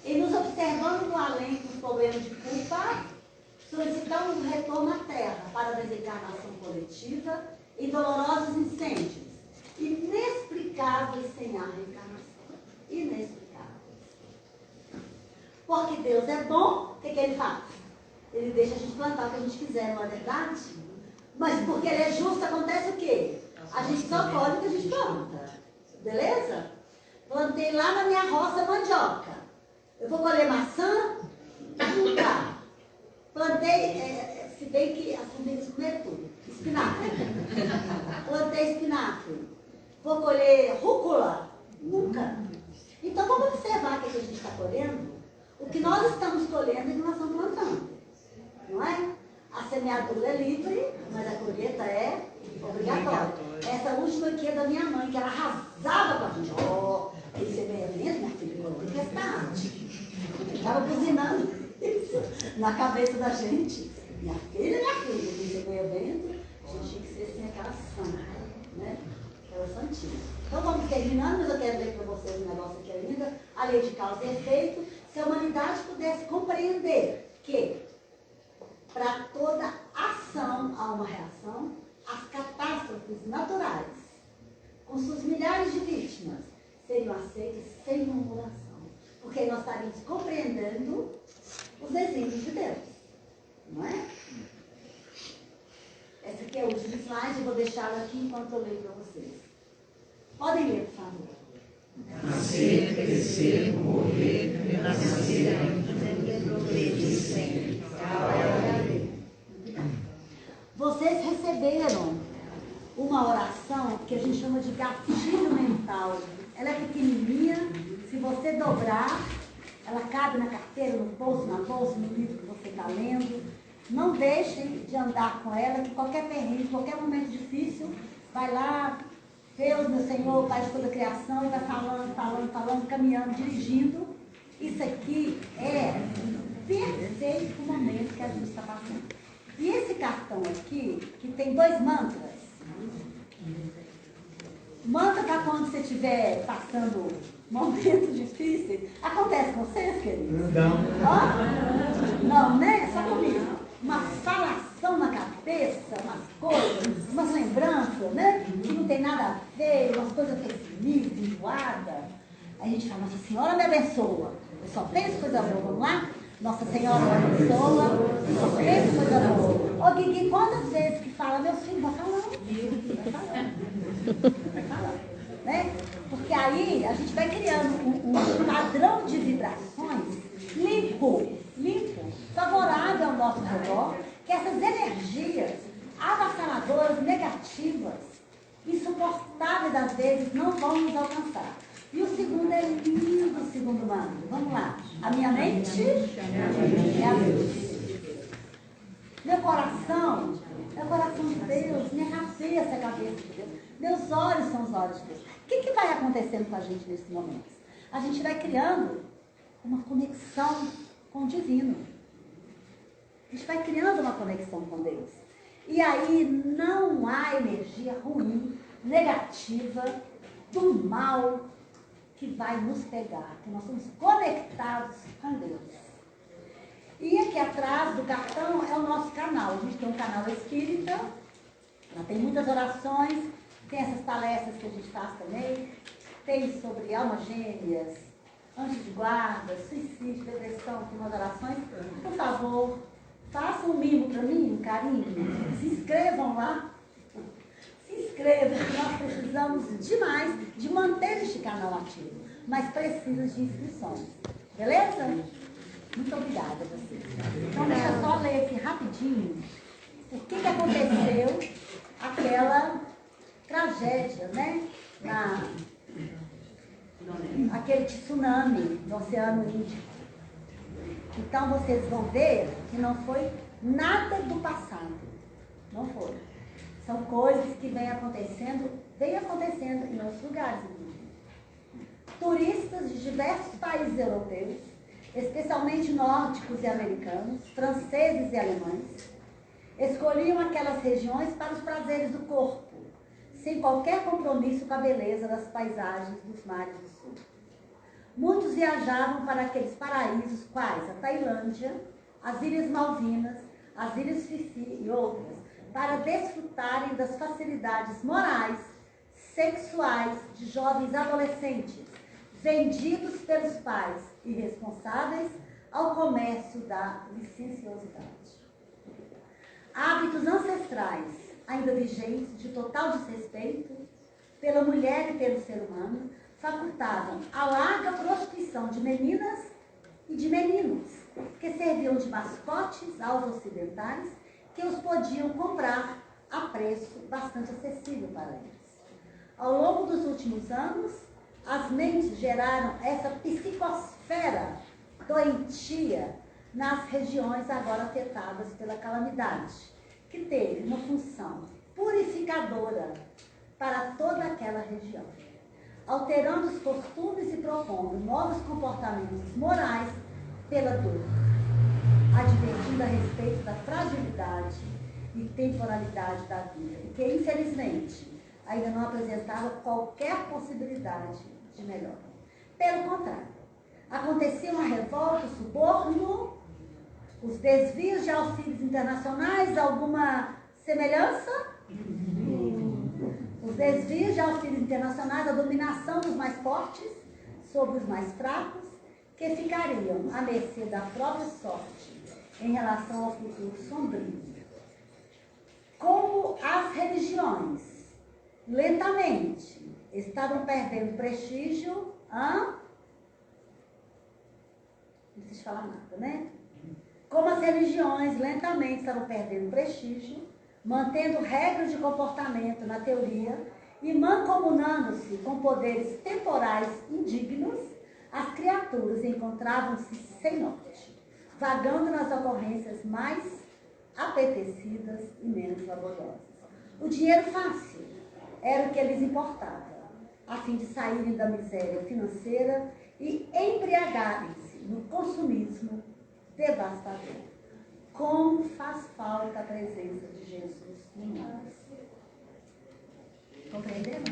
E nos observando no além com problemas de culpa, solicitamos o retorno à Terra para a desencarnação coletiva em dolorosos incêndios, inexplicáveis sem a reencarnação. Inexplicáveis. Porque Deus é bom, o que ele faz? Ele deixa a gente plantar o que a gente quiser, não é verdade? Mas porque ele é justo, acontece o quê? A gente só colhe o que a gente planta. Beleza? Plantei lá na minha roça mandioca. Eu vou colher maçã? Nunca. Plantei, se bem que as formigas comeram tudo. Espinafre. Plantei espinafre. Vou colher rúcula? Nunca. Então vamos observar o que a gente está colhendo. O que nós estamos colhendo é o que nós estamos plantando. Não é? A semeadura é livre, mas a colheita é obrigatória. Essa última aqui é da minha mãe, que ela arrasava com a gente. Ó, esse semeamento, minha filha, com tempestade. Estava buzinando isso na cabeça da gente. Minha filha, esse semeamento, a gente tinha que ser assim, aquela santa, né? Aquela santinha. Então vamos terminando, mas eu quero ler para vocês um negócio aqui ainda. A lei de causa e efeito. Se a humanidade pudesse compreender que para toda ação há uma reação, as catástrofes naturais, com suas milhares de vítimas, seriam aceitas sem murmuração. Porque nós estaríamos compreendendo os desígnios de Deus. Não é? Esse aqui é o último slide, eu vou deixá-lo aqui enquanto eu leio para vocês. Podem ler, por favor. Nascer, crescer, morrer, renascer, progredir sempre. Vocês receberam uma oração que a gente chama de gatilho mental. Ela é pequenininha, se você dobrar, ela cabe na carteira, no bolso, na bolsa, no livro que você está lendo. Não deixem de andar com ela, que qualquer perrengue, qualquer momento difícil, vai lá, Deus, meu Senhor, Pai de toda a criação, e vai falando, caminhando, dirigindo. Isso aqui é o perfeito momento que a gente está passando. E esse cartão aqui, que tem 2 mantras. Mantra para quando você estiver passando momentos difíceis. Acontece com vocês, queridos? Não. Oh? Não, né? Só comigo. Uma falação na cabeça, umas coisas, umas lembranças, né? Que não tem nada a ver, umas coisas pessimistas, enjoadas. Aí a gente fala, Nossa Senhora me abençoa. Eu só penso coisa boa, vamos lá? Nossa Senhora me abençoa, eu só penso coisa boa. Ô Guigui, quantas vezes que fala, meu filho, vai falando. Né? Porque aí a gente vai criando um padrão de vibrações limpo, favorável ao nosso redor, que essas energias avassaladoras, negativas, insuportáveis às vezes, não vão nos alcançar. E o segundo é lindo, o segundo mantra. Vamos lá. A minha mente é a Deus. Meu coração é o coração de Deus. Minha cabeça é a cabeça de Deus. Meus olhos são os olhos de Deus. O que vai acontecendo com a gente nesse momento? A gente vai criando uma conexão com o divino. A gente vai criando uma conexão com Deus. E aí não há energia ruim, negativa, do mal, que vai nos pegar, que nós somos conectados com Deus. E aqui atrás do cartão é o nosso canal. A gente tem um canal espírita, lá tem muitas orações, tem essas palestras que a gente faz também, tem sobre almas gêmeas, anjos de guarda, suicídio, depressão, tem umas orações. Por favor, façam um mimo para mim, um carinho, se inscrevam lá. Inscreva, nós precisamos demais de manter este canal ativo, mas precisa de inscrições. Beleza? Muito obrigada a vocês. Então, deixa eu só ler aqui rapidinho o que aconteceu, aquela tragédia, né? aquele tsunami do Oceano Índico. Então vocês vão ver que não foi nada do passado. Não foi. São coisas que vêm acontecendo em outros lugares do mundo. Turistas de diversos países europeus, especialmente nórdicos e americanos, franceses e alemães, escolhiam aquelas regiões para os prazeres do corpo, sem qualquer compromisso com a beleza das paisagens dos mares do sul. Muitos viajavam para aqueles paraísos quais a Tailândia, as Ilhas Malvinas, as Ilhas Fifi e outras, para desfrutarem das facilidades morais, sexuais de jovens adolescentes, vendidos pelos pais irresponsáveis ao comércio da licenciosidade. Hábitos ancestrais, ainda vigentes, de total desrespeito pela mulher e pelo ser humano, facultavam a larga prostituição de meninas e de meninos, que serviam de mascotes aos ocidentais, que os podiam comprar a preço bastante acessível para eles. Ao longo dos últimos anos, as mentes geraram essa psicosfera doentia nas regiões agora afetadas pela calamidade, que teve uma função purificadora para toda aquela região, alterando os costumes e propondo novos comportamentos morais pela dor, advertindo a respeito da fragilidade e temporalidade da vida, e que, infelizmente, ainda não apresentava qualquer possibilidade de melhora. Pelo contrário, acontecia uma revolta, o suborno, os desvios de auxílios internacionais, alguma semelhança? Os desvios de auxílios internacionais, a dominação dos mais fortes sobre os mais fracos, que ficariam à mercê da própria sorte em relação ao futuro sombrio. Como as religiões lentamente estavam perdendo prestígio, não preciso falar nada, né? Como as religiões lentamente estavam perdendo prestígio, mantendo regras de comportamento na teoria e mancomunando-se com poderes temporais indignos, as criaturas encontravam-se sem norte, vagando nas ocorrências mais apetecidas e menos laboriosas. O dinheiro fácil era o que lhes importava, a fim de saírem da miséria financeira e embriagarem-se no consumismo devastador. Como faz falta a presença de Jesus em nós. Compreenderam?